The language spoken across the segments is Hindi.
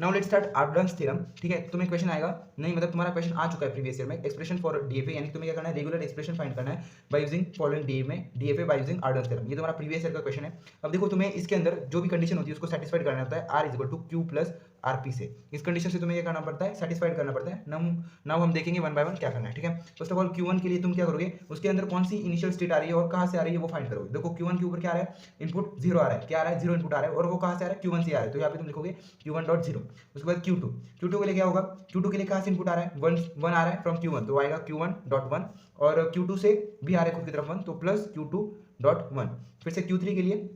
Now let's start Arden's theorem. ठीक है, तुम्हें क्वेश्चन आएगा, नहीं मतलब तुम्हारा क्वेश्चन आ चुका है प्रीवियस ईयर में, एक्सप्रेशन फॉर डीएफए, यानी तुम्हें क्या करना है, रेगुलर एक्सप्रेशन फाइंड करना है by using following DFA by using Arden's theorem. ये तुम्हारा प्रीवियस ईयर का क्वेश्चन है। अब देखो तुम्हें इसके अंदर जो भी कंडीशन होती है उसको सेटिस्फाइड करना होता है R is equal to Q plus RP से। इस कंडीशन से तुम्हें क्या करना पड़ता है, सेटिस्फाइड करना पड़ता है। नाउ हम देखेंगे वन बाय वन क्या करना है। ठीक है, फर्स्ट ऑफ ऑल Q1 के लिए तुम क्या करोगे, उसके अंदर कौन सी इनिशियल स्टेट आ रही है और कहां से आ रही है वो फाइंड करोगे। देखो Q1 के ऊपर क्या आ रहा है, इनपुट 0 आ रहा है, क्या आ रहा है, 0 इनपुट आ रहा है, और वो कहां से आ रहा है, Q1 से आ रहा है। तो यहाँ पे तुम लिखोगे Q1.0। उसके बाद Q2 के लिए क्या होगा, Q2 के लिए कहां से इनपुट आ रहा है, 1 आ रहा है फ्रॉम Q1, तो आएगा Q1.1, और Q2 से भी आ रहा है खुद की तरफ 1, तो प्लस Q2.1। फिर से Q3 के लिए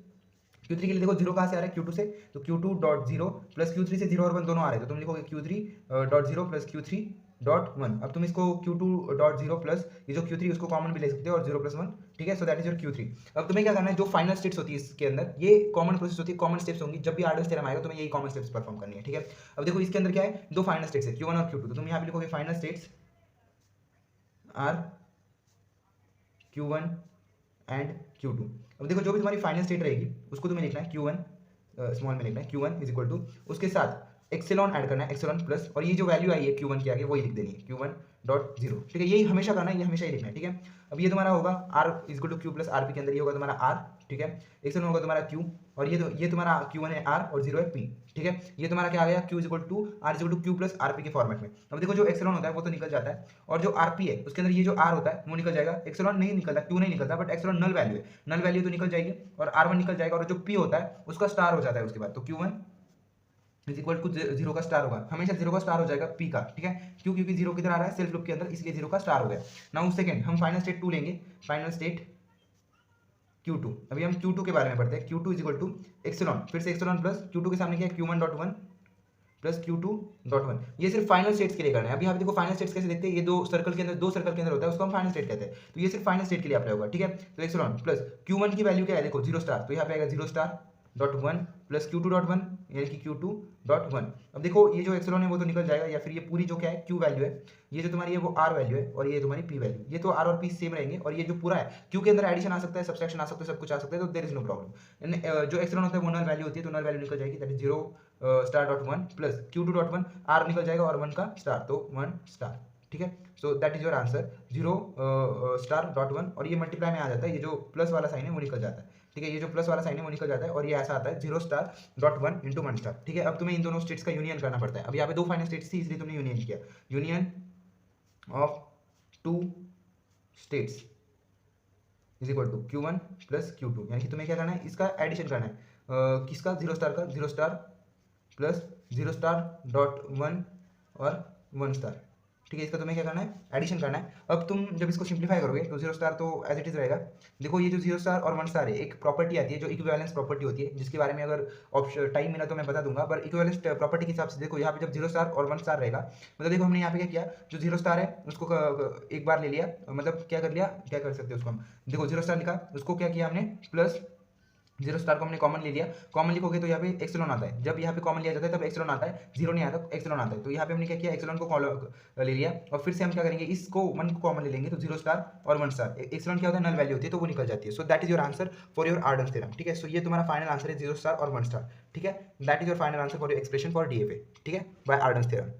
देखो 0 कहाँ से आ रहा है, Q2 से, तो Q2.0 प्लस Q3 से 0 और 1 दोनों आ रहे हैं, तो तुम लिखोगे Q3.0 प्लस Q3.1। अब तुम इसको Q2.0 प्लस ये जो Q3 उसको कॉमन भी ले सकते हो और 0 प्लस 1। ठीक है, so that is your Q3। अब तुम्हें क्या करना है, जो फाइनल स्टेट्स होती है इसके अंदर, ये कॉमन प्रोसेस होती है, कॉमन स्टेप्स होंगी। जब भी आर्डर्स थ्योरम आएगा तुम्हें यही कॉमन स्टेप्स परफॉर्म करनी है। ठीक है, अब देखो इसके अंदर क्या है, दो फाइनल स्टेट्स है Q1 और Q2, तो तुम यहाँ पे लिखोगे final states are Q1 and Q2। अब देखो जो भी तुम्हारी फाइनल स्टेट रहेगी उसको तुम्हें लिखना है Q1 स्मॉल में लिखना है, Q1 इज इक्वल टू, उसके साथ एक्सेलॉन ऐड करना है, एक्सेलॉन प्लस, और ये जो वैल्यू आई है Q1 के आगे वही लिख देनी है, Q1.0। ठीक है, यही हमेशा करना है, ये हमेशा ही लिखना है। ठीक है, अब ये तुम्हारा होगा R is equal to Q plus RP के अंदर ये होगा तुम्हारा R। ठीक है, एक्सेलॉन होगा तुम्हारा Q, और ये तुम्हारा Q1 है R और 0 है P। ठीक है, ये तुम्हारा क्या आ गया, Q is equal to R is equal to Q plus RP के फॉर्मेट में। अब देखो जो एक्सेलॉन होता है वो तो निकल जाता है, और जो आरपी है उसके अंदर ये जो R होता है वो निकल जाएगा। एक्सेलॉन नहीं निकलता, Q नहीं निकलता, बट एक्सेलॉन नल वैल्यू है, नल वैल्यू तो निकल जाएगी, और R1 निकल जाएगा, और जो P होता है उसका स्टार हो जाता है उसके बाद, तो Q1 इज इक्वल टू 0 का स्टार होगा, हमेशा 0 का स्टार हो जाएगा P का। ठीक है, क्यों, क्योंकि 0 किधर आ रहा है, सेल्फ लूप के अंदर, इसलिए 0 का स्टार हो गया। नाउ सेकंड हम फाइनल स्टेट 2 लेंगे, फाइनल स्टेट Q2। अभी हम Q2 के बारे में पढ़ते हैं। Q2 इज इक्वल टू एक्सेलॉन, फिर से एक्सेलॉन प्लस Q2 के सामने क्या है, Q1.1 प्लस Q2.1। ये सिर्फ फाइनल स्टेट्स के लिए करना है। अभी आप देखो फाइनल स्टेट्स कैसे देखते हैं, ये दो सर्कल के अंदर होता है, उसको हम फाइनल स्टेट कहते हैं, तो ये सिर्फ फाइनल स्टेट के लिए अप्लाई होगा। ठीक है, तो एक्सेलॉन प्लस Q1 की वैल्यू क्या है, देखो 0 स्टार, तो यहाँ पे आएगा 0 स्टार डॉट 1 प्लस Q2.1 यानी कि Q2.1। अब देखो ये जो एक्सेलॉन है वो तो निकल जाएगा, या फिर ये पूरी जो क्या है Q वैल्यू है, ये जो तुम्हारी है वो R वैल्यू है, और ये तुम्हारी P वैल्यू, ये तो R और P सेम रहेंगे, और ये जो पूरा है Q के अंदर एडिशन आ सकता है, सब्सट्रैक्शन आ सकता है, सब कुछ आ सकता है, तो देयर इज नो प्रॉब्लम। जो एक्सेलॉन होता है वो नल वैल्यू होती है, तो नल वैल्यू निकल जाएगी, that is 0 star dot 1 plus Q2.1, R निकल जाएगा और 1 का स्टार, तो 1 स्टार। ठीक है, so that is your answer, 0 star dot 1, और ये मल्टीप्लाई में आ जाता है, ये जो प्लस वाला साइन है वो निकल जाता है। ठीक है, ये जो प्लस वाला साइन है वो निकल जाता है, और ये ऐसा आता है 0 स्टार डॉट 1 इंटू 1 स्टार। ठीक है, अब तुम्हें इन दोनों स्टेट्स का यूनियन करना पड़ता है। अब यहाँ पे दो फाइनल स्टेट्स थी इसलिए तुमने यूनियन किया, union of two states is equal to Q1 plus Q2, यानी कि तुम्हें क्या करना है, इसका एडिशन करना है, किसका, 0 स्टार का, 0 स्टार प्लस 0 स्टार डॉट 1 और 1 स्टार। ठीक है, इसका तुम्हें क्या करना है, एडिशन करना है। अब तुम जब इसको सिंप्लीफाई करोगे तो 0 स्टार तो एज इट इज रहेगा। देखो ये जो 0 स्टार और 1 स्टार है, एक प्रॉपर्टी आती है जो इक्विवेलेंस प्रॉपर्टी होती है, जिसके बारे में अगर ऑप्शन टाइम मिला तो मैं बता दूंगा, पर इक्विवेलेंस प्रॉपर्टी के हिसाब से देखो यहाँ पे जब 0 स्टार और 1 स्टार रहेगा, मतलब देखो हमने यहाँ पे क्या किया, जो 0 स्टार है उसको एक बार ले लिया, मतलब क्या कर लिया, क्या कर सकते हैं उसको हम, देखो 0 स्टार लिखा, उसको क्या किया हमने, प्लस 0 स्टार को हमने कॉमन ले लिया, कॉमन लिखोगे तो यहाँ पे एक्सेलॉन आता है, जब यहाँ पे कॉमन लिया जाता है तब एक्सेलॉन आता है, 0 नहीं आता तो एक्सेलॉन आता है, तो यहाँ पे हमने क्या किया, एक्सेलॉन को ले लिया, और फिर से हम क्या करेंगे, इसको 1 को कॉमन ले लेंगे, तो 0 स्टार और 1 स्टार, एक्सेलॉन क्या होता है, नल वैल्यू होती है, तो वो निकल जाती है। So that is your answer for your Arden's theorem. ठीक है, सो ये तुम्हारा फाइनल आंसर है 0 स्टार और 1 स्टार। ठीक है, that is your final answer for your expression for DFA. ठीक है, बाय आर्डर्न्स थ्योरम।